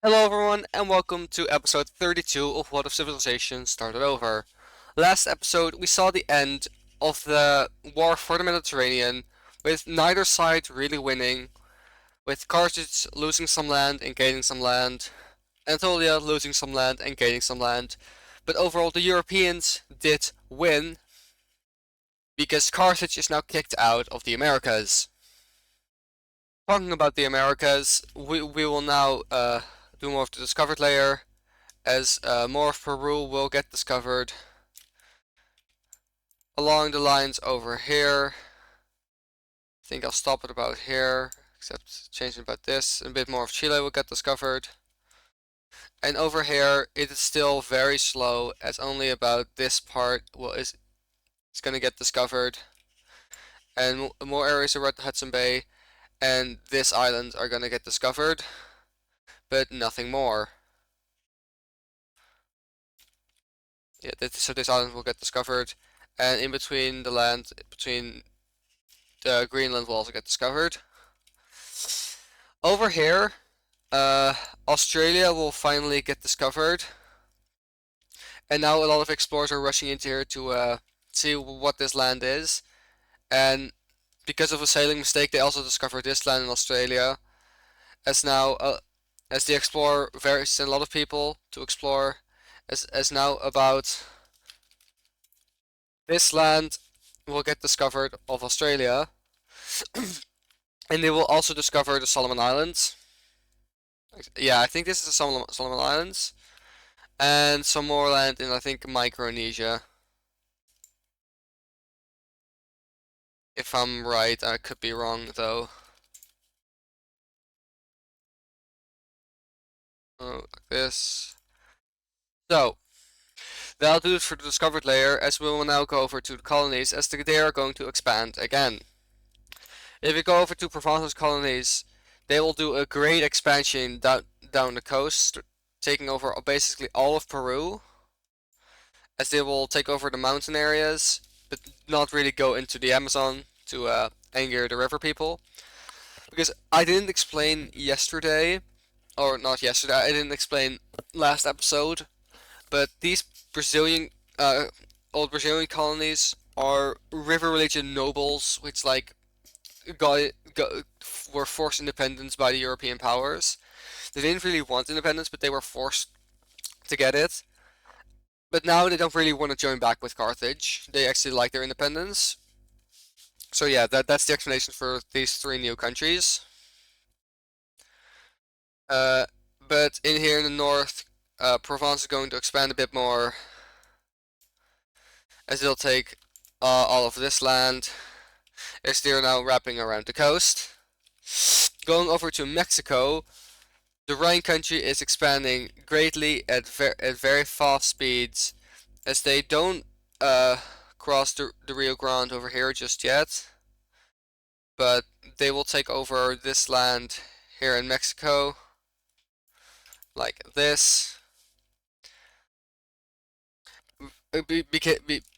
Hello everyone and welcome to episode 32 of What If Civilization Started Over. Last episode we saw the end of the war for the Mediterranean, with neither side really winning, with Carthage losing some land and gaining some land, Anatolia losing some land and gaining some land, but overall the Europeans did win because Carthage is now kicked out of the Americas. Talking about the Americas, we will now do more of the discovered layer, as more of Peru will get discovered along the lines over here. I think I'll stop it about here, except changing about this. A bit more of Chile will get discovered. And over here, it is still very slow, as only about this part is going to get discovered. And more areas around the Hudson Bay and this island are going to get discovered, but nothing more. Yeah, so this island will get discovered, and in between the land, between Greenland will also get discovered. Over here, uh, Australia will finally get discovered, and now a lot of explorers are rushing into here to see what this land is. And because of a sailing mistake, they also discovered this land in Australia. As now, as the explorer sent a lot of people to explore, as now about this land will get discovered of Australia, and they will also discover the Solomon Islands. Yeah, I think this is the Solomon Islands, and some more land in, I think, Micronesia. If I'm right, I could be wrong though. Oh, like this. So, that'll do it for the discovered layer, as we will now go over to the colonies, as they are going to expand again. If we go over to Provence's colonies, they will do a great expansion down the coast, taking over basically all of Peru, as they will take over the mountain areas, but not really go into the Amazon to anger the river people. Because I didn't explain yesterday, or not yesterday, I didn't explain last episode, but these Brazilian, uh, old Brazilian colonies are river religion nobles, which got were forced independence by the European powers. They didn't really want independence, but they were forced to get it. But now they don't really want to join back with Carthage. They actually like their independence. So yeah, that's the explanation for these three new countries. Uh, but in here in the north, Provence is going to expand a bit more, as they'll take all of this land, as they're now wrapping around the coast. Going over to Mexico, the Rhine country is expanding greatly at very fast speeds, as they don't cross the Rio Grande over here just yet, but they will take over this land here in Mexico, like this.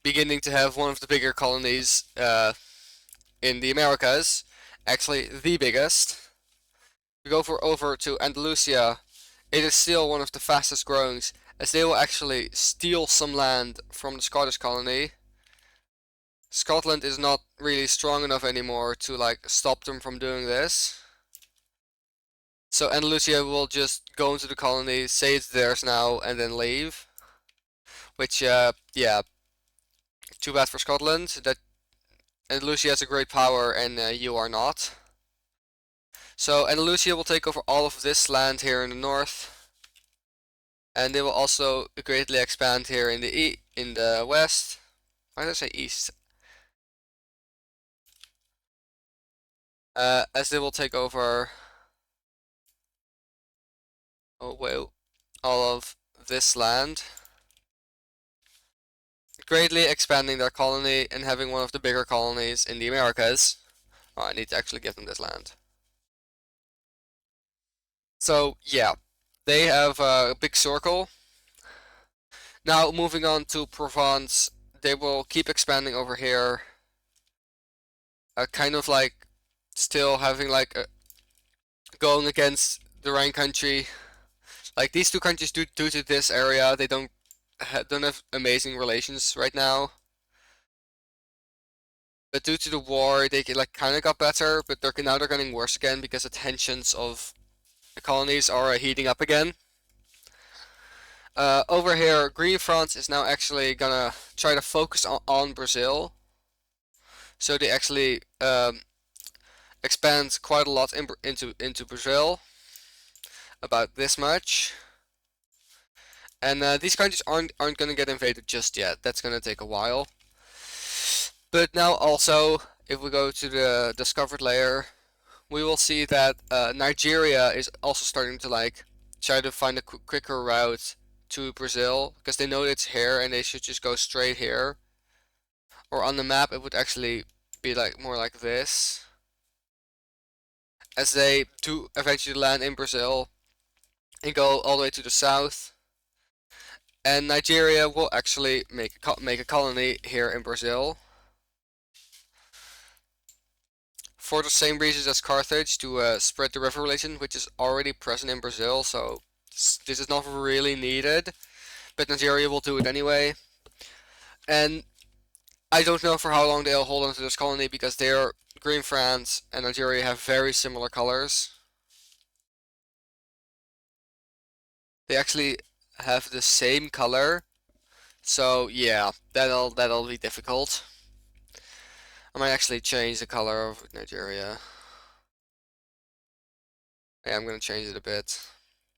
Beginning to have one of the bigger colonies in the Americas, actually the biggest. We go over to Andalusia. It is still one of the fastest growing, as they will actually steal some land from the Scottish colony. Scotland is not really strong enough anymore to stop them from doing this. So Andalusia will just go into the colony, say it's theirs now, and then leave. Which, yeah, too bad for Scotland. That Andalusia has a great power and you are not. So Andalusia will take over all of this land here in the north, and they will also greatly expand here in the west. Why did I say east? As they will take over, oh well, all of this land, greatly expanding their colony and having one of the bigger colonies in the Americas. Oh, I need to actually give them this land. So yeah, they have a big circle. Now moving on to Provence, they will keep expanding over here. Kind of still having going against the Rhine country Like these two countries, due to this area, they don't have amazing relations right now. But due to the war, they like kind of got better, but they're getting worse again because the tensions of the colonies are heating up again. Over here, Green France is now actually gonna try to focus on Brazil, so they actually expand quite a lot into Brazil, about this much. And these countries aren't gonna get invaded just yet. That's gonna take a while. But now also, if we go to the discovered layer, we will see that Nigeria is also starting to like try to find a quicker route to Brazil because they know it's here and they should just go straight here. Or on the map, it would actually be like more like this, as they do eventually land in Brazil and go all the way to the south. And Nigeria will actually make a colony here in Brazil for the same reasons as Carthage, to spread the river relation, which is already present in Brazil. So this is not really needed, but Nigeria will do it anyway. And I don't know for how long they'll hold on to this colony because they're Green France and Nigeria have very similar colors. They actually have the same color. So yeah, that'll be difficult. I might actually change the color of Nigeria. Yeah, I'm gonna change it a bit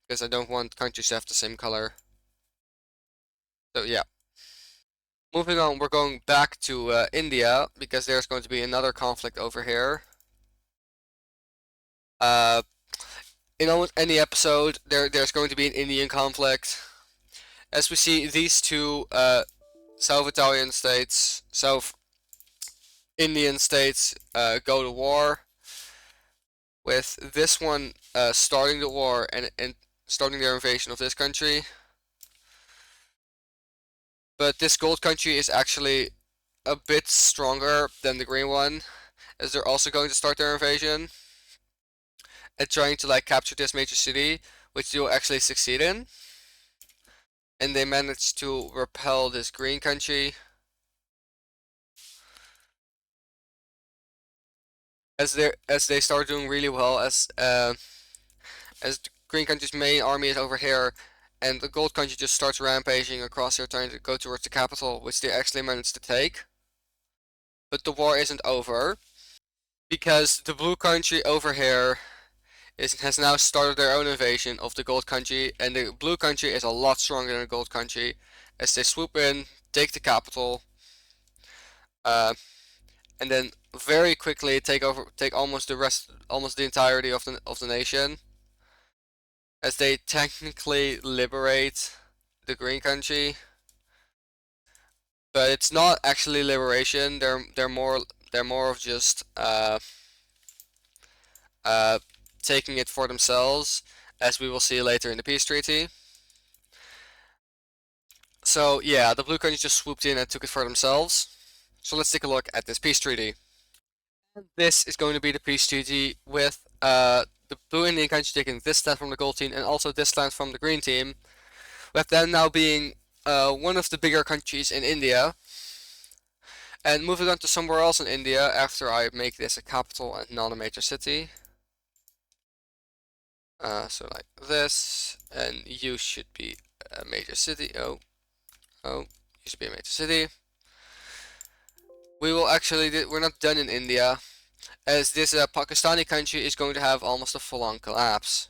because I don't want countries to have the same color. So yeah. Moving on, we're going back to India because there's going to be another conflict over here. Uh, in almost any episode, there's going to be an Indian conflict. As we see, these two South Italian states, South Indian states go to war, with this one starting the war and starting their invasion of this country. But this gold country is actually a bit stronger than the green one, as they're also going to start their invasion and trying to like capture this major city, which they will actually succeed in. And they managed to repel this green country. As they start doing really well, as the green country's main army is over here, and the gold country just starts rampaging across here, trying to go towards the capital, which they actually managed to take. But the war isn't over because the blue country over here has now started their own invasion of the gold country, and the blue country is a lot stronger than the gold country, as they swoop in, take the capital, uh, and then very quickly take almost the entirety of the nation, as they technically liberate the green country, but it's not actually liberation. They're more of just uh, taking it for themselves, as we will see later in the peace treaty. So yeah, the blue countries just swooped in and took it for themselves. So let's take a look at this peace treaty. This is going to be the peace treaty with the blue Indian country taking this land from the gold team and also this land from the green team, with them now being one of the bigger countries in India. And moving on to somewhere else in India after I make this a capital and not a major city. So like this, and you should be a major city. Oh, you should be a major city. We're not done in India, as this Pakistani country is going to have almost a full-on collapse.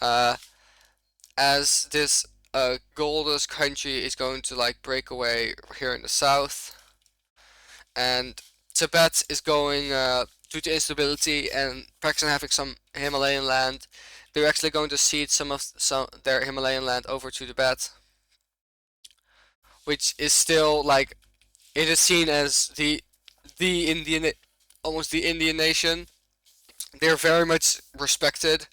As this goldest country is going to like break away here in the south, and Tibet is going due to instability and Pakistan having some Himalayan land, they're actually going to cede some their Himalayan land over to Tibet, which is still like it is seen as the Indian almost the Indian nation. They're very much respected.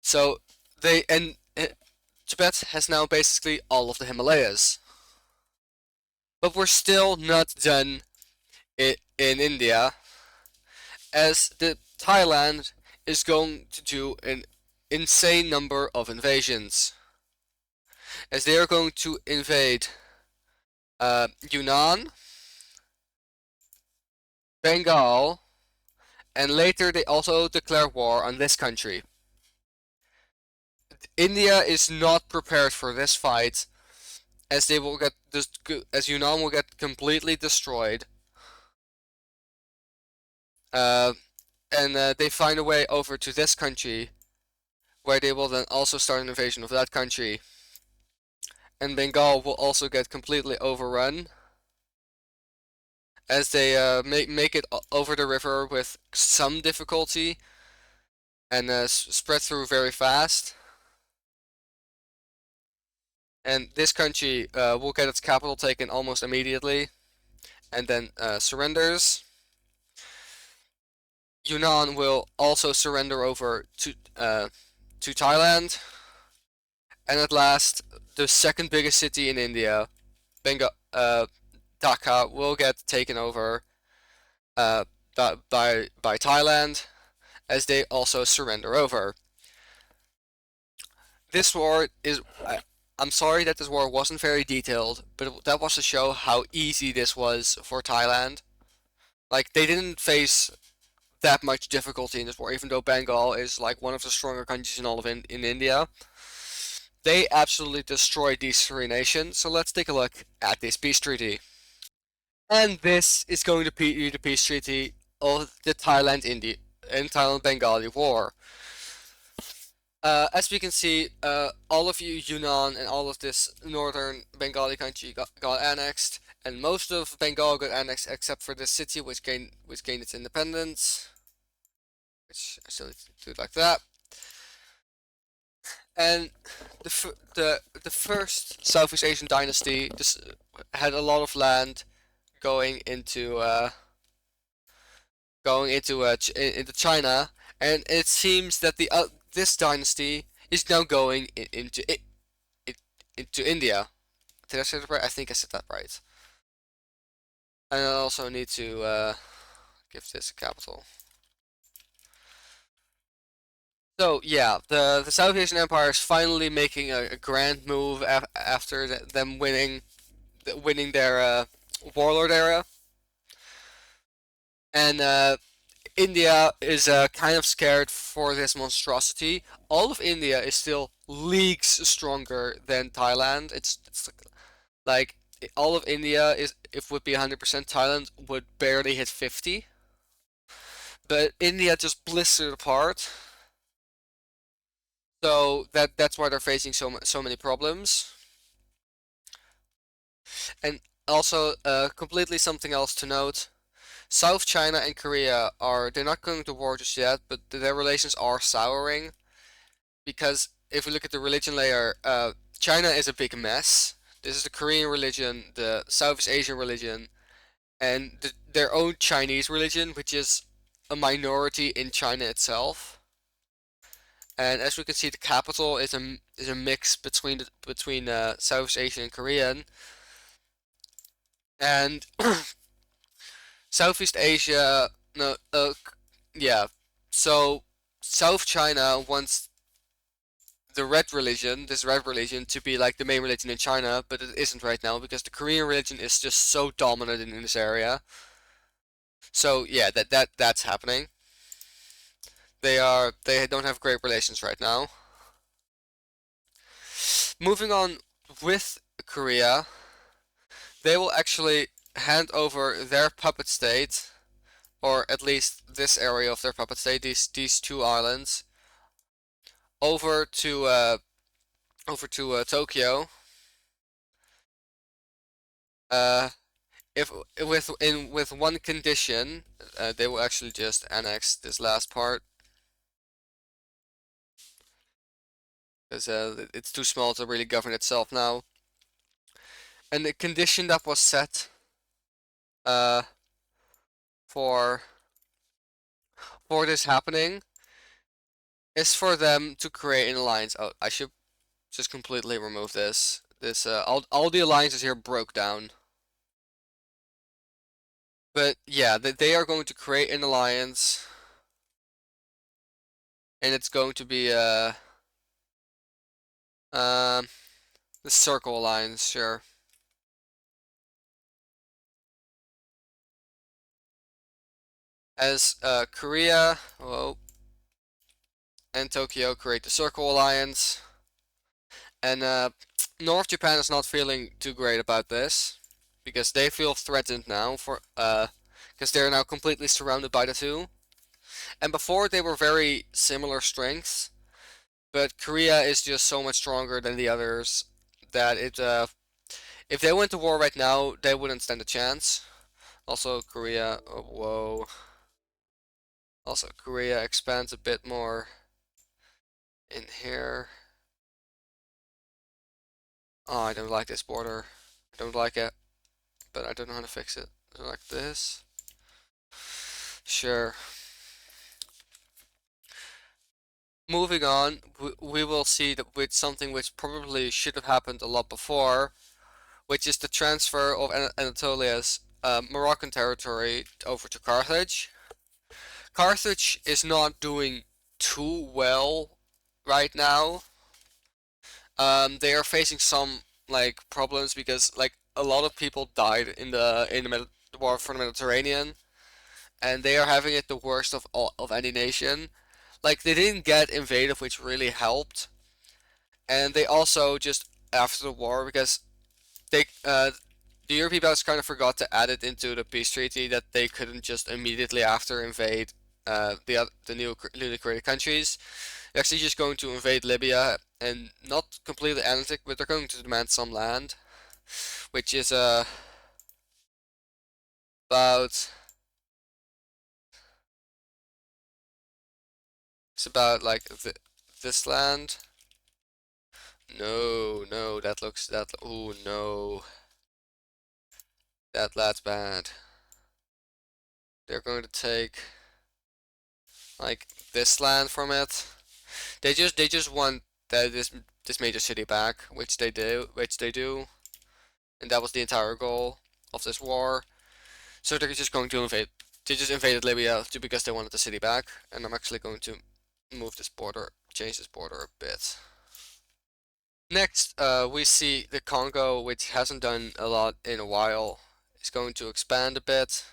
So Tibet has now basically all of the Himalayas. But we're still not done in India, as the Thailand is going to do insane number of invasions, as they are going to invade Yunnan, Bengal, and later they also declare war on this country. India is not prepared for this fight, as they will get this, as Yunnan will get completely destroyed. Uh, and they find a way over to this country, where they will then also start an invasion of that country. And Bengal will also get completely overrun, as they make it over the river with some difficulty and spread through very fast. And this country will get its capital taken almost immediately, and then surrenders. Yunnan will also surrender over to Thailand, and at last, the second biggest city in India, Dhaka, will get taken over uh, by Thailand, as they also surrender over. This war is. I'm sorry that this war wasn't very detailed, but that was to show how easy this was for Thailand. Like, they didn't face that much difficulty in this war, even though Bengal is like one of the stronger countries in all of in India. They absolutely destroyed these three nations. So let's take a look at this peace treaty. And this is going to be the peace treaty of the Thailand Bengali War. As we can see, all of Yunnan and all of this northern Bengali country got annexed, and most of Bengal got annexed except for this city, which gained its independence. Which I still need to do it like that. And the first Southeast Asian dynasty just had a lot of land going into into China, and it seems that this dynasty is now going into India. Did I say that right? I think I said that right. And I also need to give this a capital. So yeah, the South Asian Empire is finally making a grand move after them winning their warlord era, and India is kind of scared for this monstrosity. All of India is still leagues stronger than Thailand. It's like all of India is if would be 100%, Thailand would barely hit 50. But India just blistered apart. So that's why they're facing so many problems. And also, completely something else to note. South China and Korea they're not going to war just yet, but their relations are souring, because if we look at the religion layer, China is a big mess. This is the Korean religion, the Southeast Asian religion, and their own Chinese religion, which is a minority in China itself. And as we can see, the capital is a mix between Southeast Asian and Korean, and Southeast Asia. No, yeah. So South China wants this red religion, to be like the main religion in China, but it isn't right now because the Korean religion is just so dominant in this area. So yeah, that's happening. They don't have great relations right now. Moving on with Korea, they will actually hand over their puppet state, or at least this area of their puppet state, these two islands, over to Tokyo. Uh, if with one condition, they will actually just annex this last part, because it's too small to really govern itself now. And the condition that was set uh, for this happening is for them to create an alliance. Oh, I should just completely remove this. All the alliances here broke down. But yeah, they are going to create an alliance and it's going to be um the Circle Alliance, sure. As Korea, oh, and Tokyo create the Circle Alliance, and North Japan is not feeling too great about this because they feel threatened now for because they're now completely surrounded by the two. And before they were very similar strengths, but Korea is just so much stronger than the others that if they went to war right now, they wouldn't stand a chance. Also, Korea, oh, whoa. Also, Korea expands a bit more in here. Oh, I don't like this border. I don't like it, but I don't know how to fix it. Like this. Sure. Moving on, we will see that with something which probably should have happened a lot before, which is the transfer of Anatolia's Moroccan territory over to Carthage. Carthage is not doing too well right now. They are facing some like problems because like a lot of people died in the war for the Mediterranean, and they are having it the worst of any nation. Like they didn't get invaded, which really helped, and they also just after the war because they the European powers kind of forgot to add it into the peace treaty that they couldn't just immediately after invade the newly created countries. They're actually just going to invade Libya and not completely annexing, but they're going to demand some land, which is about it's about like this land. No, no, that looks that. Oh no, that's bad. They're going to take like this land from it. They just want this major city back, which they do, and that was the entire goal of this war. So they're just going to invade. They just invaded Libya because they wanted the city back, and I'm actually going to change this border a bit. Next, we see the Congo, which hasn't done a lot in a while, is going to expand a bit.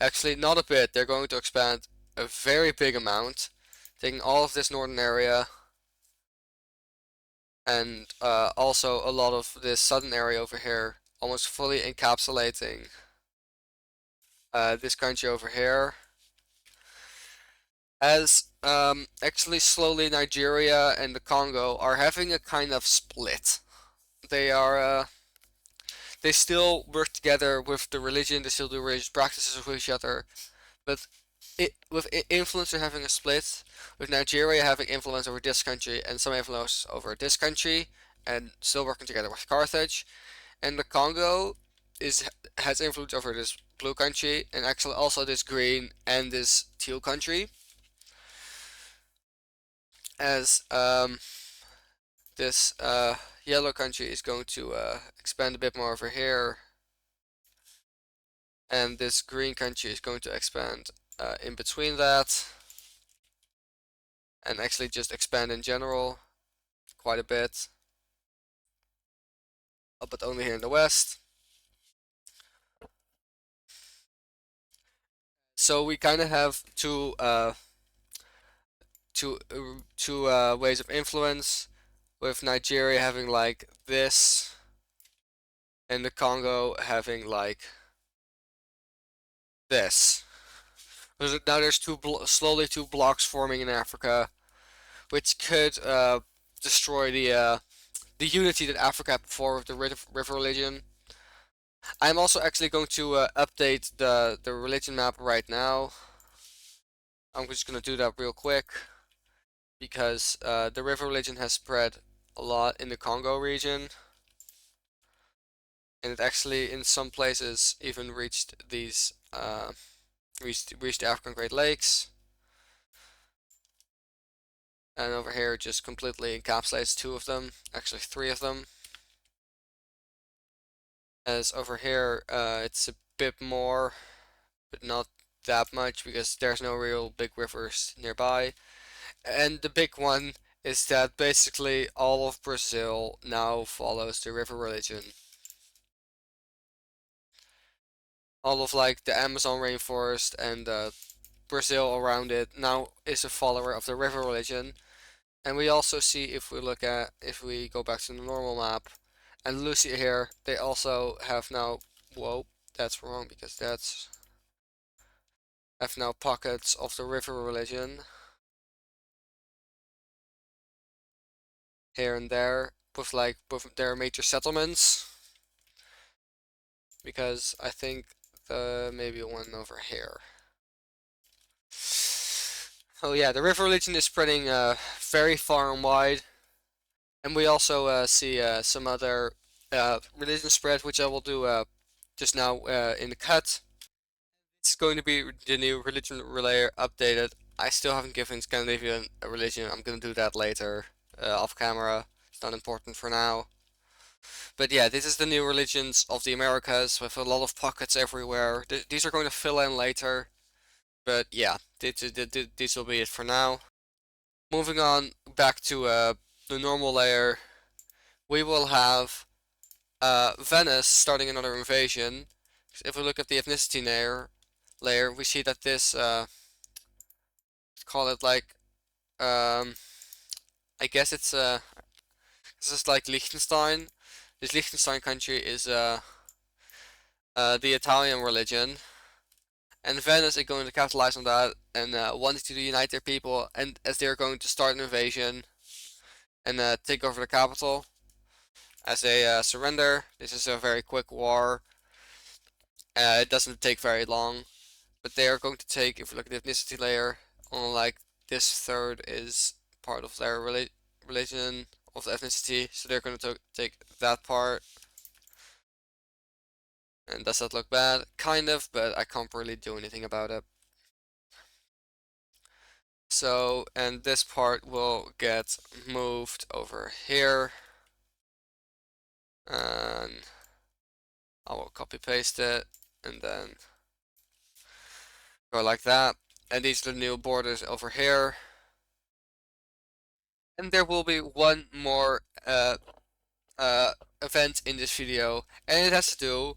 Actually, not a bit. They're going to expand a very big amount, taking all of this northern area and also a lot of this southern area over here, almost fully encapsulating this country over here. As actually slowly Nigeria and the Congo are having a kind of split. They are they still work together with the religion, they still do religious practices with each other, but with influence they're having a split, with Nigeria having influence over this country and some influence over this country, and still working together with Carthage, and the Congo is has influence over this blue country and actually also this green and this teal country, as this yellow country is going to expand a bit more over here, and this green country is going to expand in between that, and actually just expand in general quite a bit, but only here in the west. So we kind of have two ways of influence, with Nigeria having like this, and the Congo having like this. Now there's slowly two blocks forming in Africa, which could destroy the unity that Africa had before with the river religion. I'm also actually going to update the religion map right now. I'm just going to do that real quick because the river religion has spread a lot in the Congo region, and it actually in some places even reached the African Great Lakes. And over here it just completely encapsulates two of them, actually three of them. As over here it's a bit more, but not that much because there's no real big rivers nearby. And the big one is that basically all of Brazil now follows the river religion. All of like the Amazon rainforest and Brazil around it now is a follower of the river religion. And we also see if we go back to the normal map and Lucy here, they also have now, whoa, that's wrong because that's have now pockets of the river religion here and there with their major settlements because I think the maybe one over here. Oh yeah, the river religion is spreading very far and wide, and we also see some other religion spread, which I will do just now in the cut. It's going to be the new religion relayer updated. I still haven't given Scandinavian a religion. I'm gonna do that later off camera. It's not important for now. But yeah, this is the new religions of the Americas with a lot of pockets everywhere. These are going to fill in later. But yeah, this will be it for now. Moving on back to the normal layer, we will have Venice starting another invasion. If we look at the ethnicity layer, we see that this, let's call it like, um, I guess this is like Liechtenstein. This Liechtenstein country is the Italian religion, and Venice is going to capitalize on that and wanting to unite their people, and as they're going to start an invasion and take over the capital as they surrender. This is a very quick war. It doesn't take very long, but they are going to take, if you look at the ethnicity layer, on like this third is part of their religion of the ethnicity, so they're going to take that part. And does that look bad? Kind of, but I can't really do anything about it. So, and this part will get moved over here. And I will copy paste it and then go like that. And these are the new borders over here. And there will be one more event in this video, and it has to do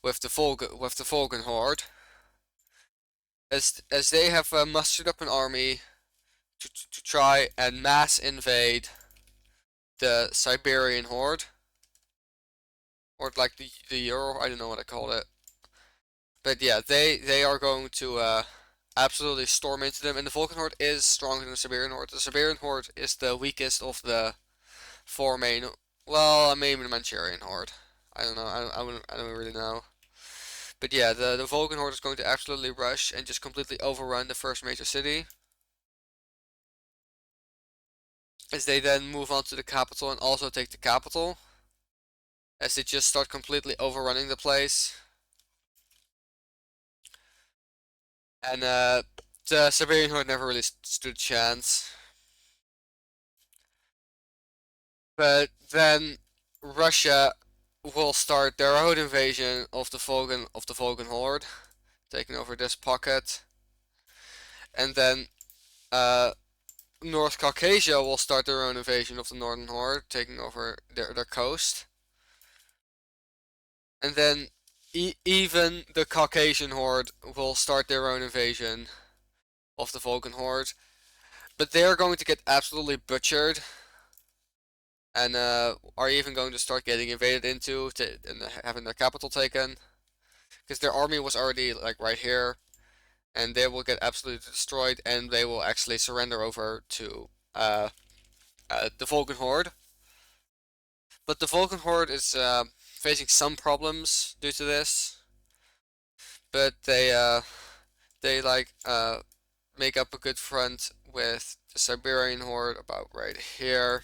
with the Volgan Horde, as they have mustered up an army to try and mass invade the Siberian Horde, or like the Euro. I don't know what I call it, but yeah, they are going to absolutely storm into them. And the Volgan Horde is stronger than the Siberian Horde. The Siberian Horde is the weakest of the four main. Well, maybe the Manchurian Horde. I don't know. I don't really know. But yeah, the Volgan Horde is going to absolutely rush and just completely overrun the first major city. As they then move on to the capital and also take the capital. As they just start completely overrunning the place. And the Siberian Horde never really stood a chance. But then Russia will start their own invasion of the Volgan Horde, taking over this pocket. And then North Caucasia will start their own invasion of the Northern Horde, taking over their coast. And then even the Caucasian Horde will start their own invasion of the Volgan Horde. But they are going to get absolutely butchered. And are even going to start getting invaded into and having their capital taken. Because their army was already like right here. And they will get absolutely destroyed, and they will actually surrender over to the Volgan Horde. But the Volgan Horde is facing some problems due to this. But they like make up a good front with the Siberian Horde about right here.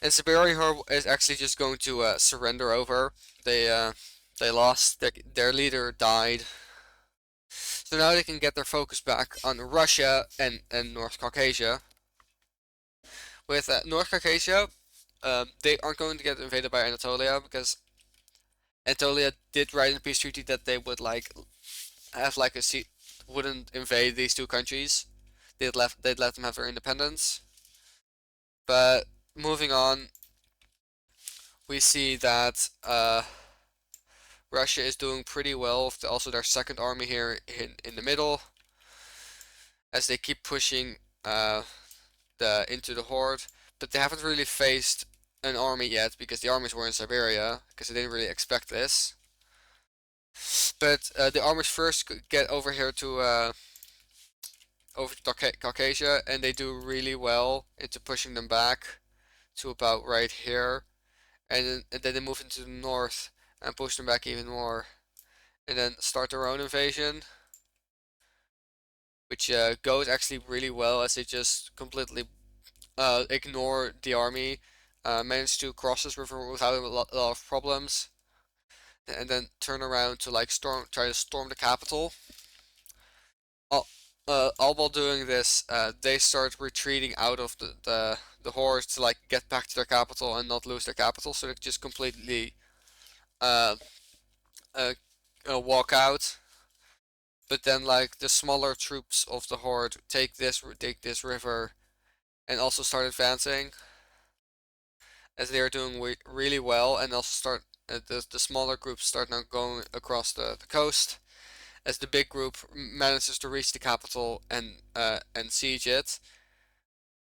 And Siberian Horde is actually just going to surrender over. They lost. Their leader died. So now they can get their focus back on Russia and North Caucasia. With North Caucasia, they aren't going to get invaded by Anatolia because Anatolia did write in the peace treaty that they would like have like a seat, wouldn't invade these two countries. they'd let them have their independence. But moving on, we see that Russia is doing pretty well with also their second army here in the middle, as they keep pushing into the horde, but they haven't really faced an army yet because the armies were in Siberia because they didn't really expect this. But the armies first get over to Caucasia, and they do really well into pushing them back to about right here, and then they move into the north and push them back even more, and then start their own invasion, which goes actually really well as they just completely ignore the army, manage to cross this river without a lot of problems, and then turn around to like try to storm the capital. All while doing this, they start retreating out of the hordes to like get back to their capital and not lose their capital. So they just completely uh, uh, walk out. But then like the smaller troops of the horde take this river and also start advancing, as they are doing really well, and also start the smaller groups start now going across the coast, as the big group manages to reach the capital and siege it.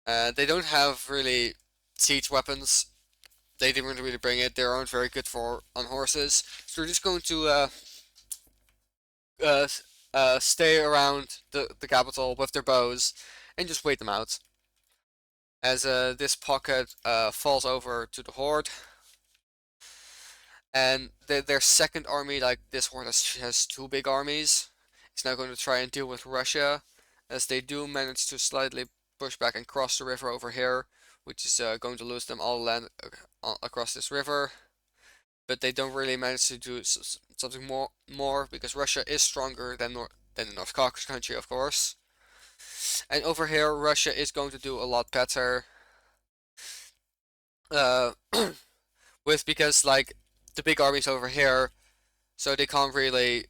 They don't have really siege weapons. They didn't really bring it. They aren't very good for on horses, so we're just going to uh, stay around the capital with their bows and just wait them out. As this pocket falls over to the horde, and their second army, like this horde has two big armies, is now going to try and deal with Russia, as they do manage to slightly push back and cross the river over here, which is going to lose them all land across this river. But they don't really manage to do something more because Russia is stronger than the North Caucasus country, of course. And over here, Russia is going to do a lot better. Uh, because like the big armies over here, so they can't really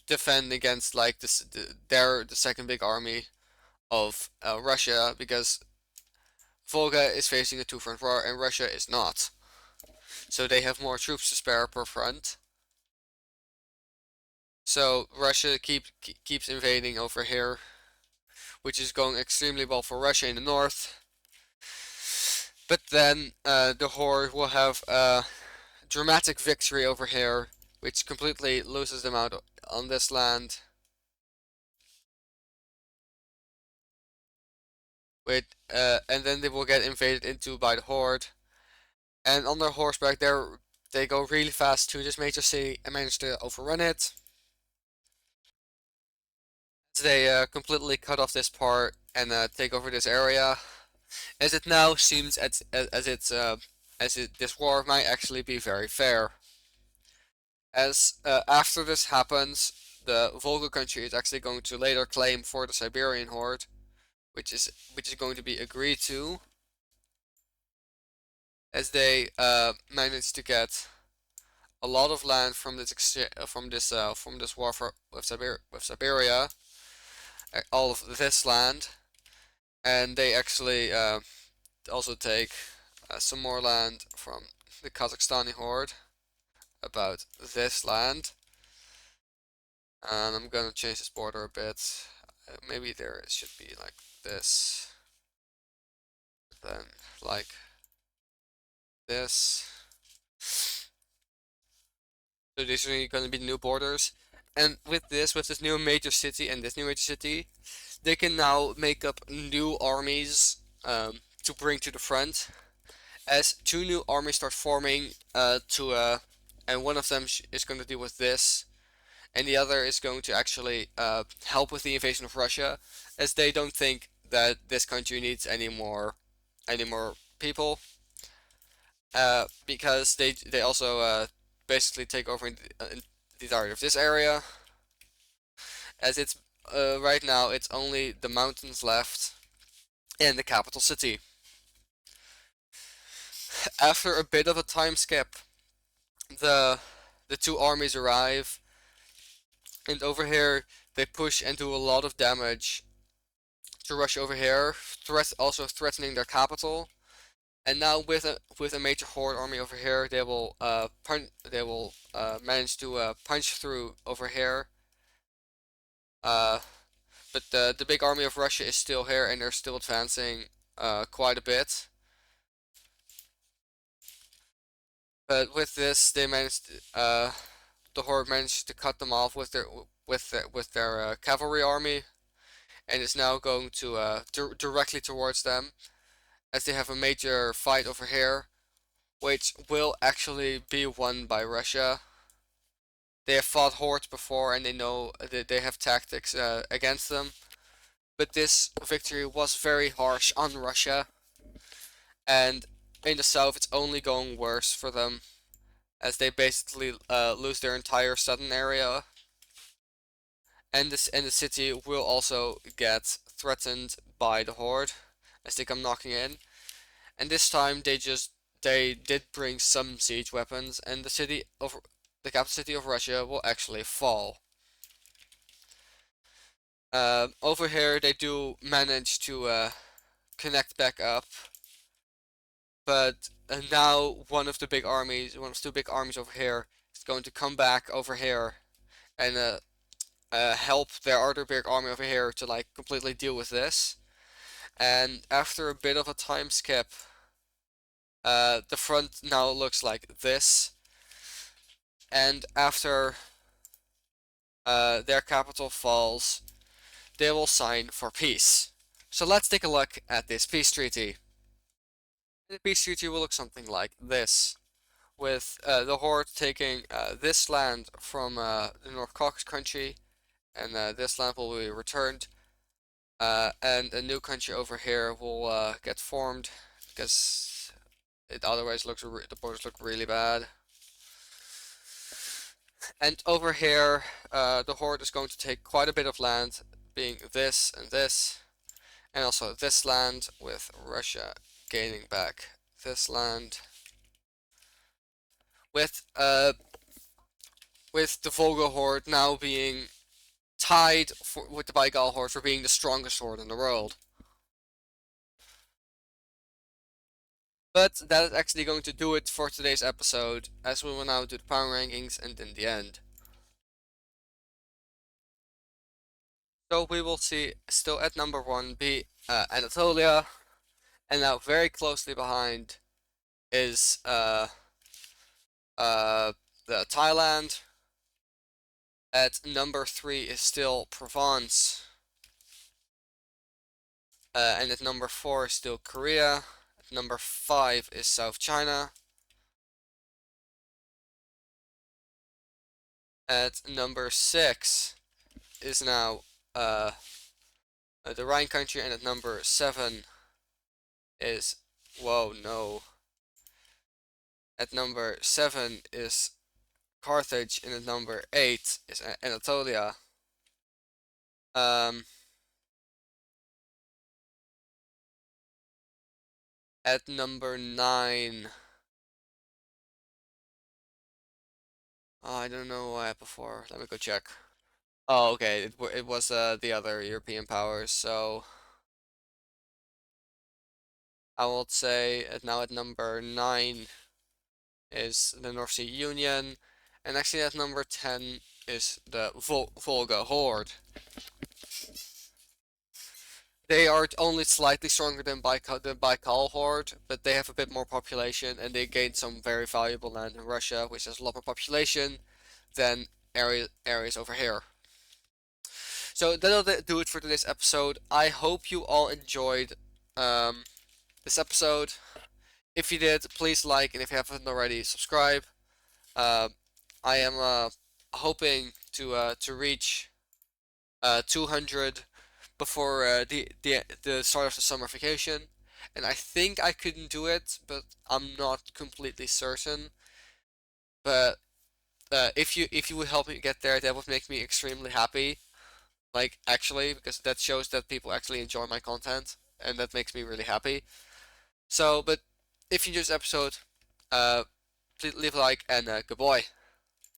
defend against like the second big army of Russia, because Volga is facing a two-front war and Russia is not. So they have more troops to spare per front. So Russia keeps invading over here, which is going extremely well for Russia in the north. But then the Horde will have a dramatic victory over here, which completely loses them out on this land. And then they will get invaded into by the Horde. And on their horseback, they go really fast to this major city and manage to overrun it. So they completely cut off this part and take over this area. As it now seems this war might actually be very fair. As after this happens, the Volga country is actually going to later claim for the Siberian horde, which is going to be agreed to, as they managed to get a lot of land from this war with Siberia, all of this land, and they actually also take some more land from the Kazakhstani horde, about this land. And I'm gonna change this border a bit. Maybe there it should be like this, then like this. So these are going to be new borders. And with this new major city and this new major city, they can now make up new armies to bring to the front. As two new armies start forming and one of them is going to deal with this, and the other is going to actually help with the invasion of Russia, as they don't think that this country needs any more people, because they also basically take over in the entirety of this area, as it's right now it's only the mountains left and the capital city. After a bit of a time skip, the the two armies arrive, and over here they push and do a lot of damage to Russia over here, also threatening their capital. And now with a major horde army over here, they will manage to punch through over here. Uh, but the big army of Russia is still here, and they're still advancing quite a bit. But with this, the horde managed to cut them off with their cavalry army, and is now going to directly towards them, as they have a major fight over here, which will actually be won by Russia. They have fought hordes before, and they know that they have tactics against them. But this victory was very harsh on Russia, and in the south it's only going worse for them, as they basically lose their entire southern area, and the city will also get threatened by the horde as they come knocking in. And this time they did bring some siege weapons, and the capital city of Russia will actually fall. Over here they do manage to connect back up, but now one of the two big armies over here is going to come back over here and help their other big army over here to like completely deal with this. And after a bit of a time skip, the front now looks like this. And after their capital falls, they will sign for peace. So let's take a look at this peace treaty. The peace treaty will look something like this, with the Horde taking this land from the North Caucasus country, and this land will be returned, and a new country over here will get formed, because it otherwise the borders look really bad. And over here, the Horde is going to take quite a bit of land, being this and this, and also this land, with Russia gaining back this land. With the Volga Horde now being tied with the Baikal Horde for being the strongest horde in the world. But that is actually going to do it for today's episode, as we will now do the power rankings and in the end. So we will see still at number 1 be Anatolia, and now very closely behind is the Thailand. At number 3 is still Provence. And at number 4 is still Korea. At number 5 is South China. At number 6 is now the Rhine country, and at number 7 is, whoa, no. At number 7 is Carthage, and at number 8 is Anatolia. At number 9, oh, I don't know why before. Let me go check. Oh, okay. It was the other European powers. So I will say now at number 9 is the North Sea Union, and actually at number 10 is the Volga Horde. They are only slightly stronger than the Baikal Horde, but they have a bit more population, and they gained some very valuable land in Russia, which has a lot more population than areas over here. So that'll do it for today's episode. I hope you all enjoyed this episode. If you did, please like, and if you haven't already, subscribe. I am hoping to reach 200 before the start of the summer vacation, and I think I couldn't do it, but I'm not completely certain. But if you would help me get there, that would make me extremely happy. Like, actually, because that shows that people actually enjoy my content, and that makes me really happy. So, but if you enjoyed this episode, please leave a like, and good boy.